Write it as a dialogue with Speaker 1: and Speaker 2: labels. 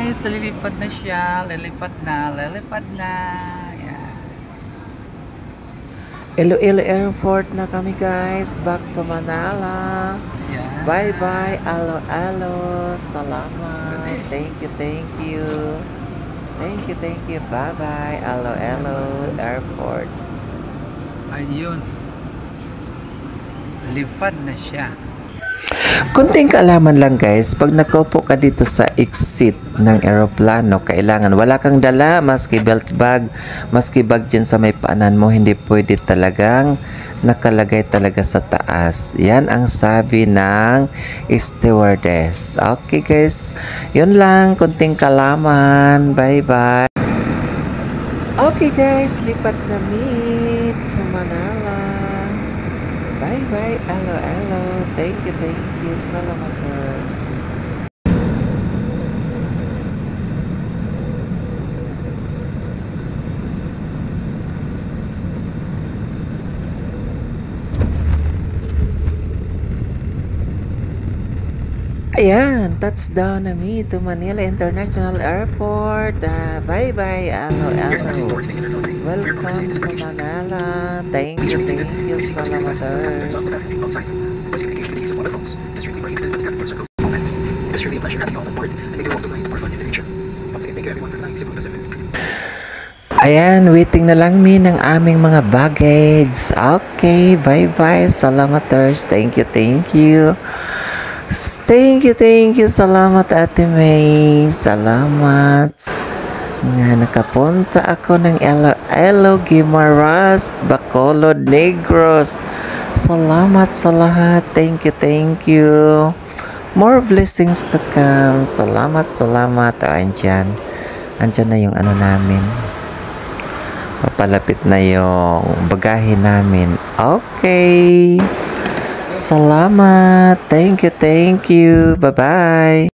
Speaker 1: guys, lilipad na siya. Lilipad na. Yan.
Speaker 2: Iloilo Airport na kami guys. Back to Manila.
Speaker 1: Yan.
Speaker 2: Bye-bye. Alo. Salamat. Thank you. Thank you. Bye-bye. Alo Airport.
Speaker 1: Ayun. Lipad na siya.
Speaker 2: Kunting kaalaman lang guys, pag nakaupo ka dito sa exit ng eroplano, kailangan wala kang dala, maski belt bag, maski bag dyan sa may paanan mo, hindi pwede talagang nakalagay talaga sa taas. Yan ang sabi ng stewardess. Okay guys, yun lang, kunting kaalaman. Bye-bye. Okay guys, lipat kami to Manila. Bye-bye. Alo. Thank you. Salamaters. Ayan, touchdown na mi to Manila International Airport. Bye-bye. Alo. Welcome to Manila. Thank you, Salamaters. Ayan, waiting na lang mi ng aming mga baggage. Okay, bye-bye. Salamaters. Thank you. Salamat Ate May. Salamat. Nga nakapunta ako ng Elo Guimaras, Bacolod, Negros. Salamat sa lahat. Thank you. More blessings to come. Salamat. Andyan na yung ano namin. Papalapit na yung bagahe namin. Okay. Salamat. Thank you. Bye-bye.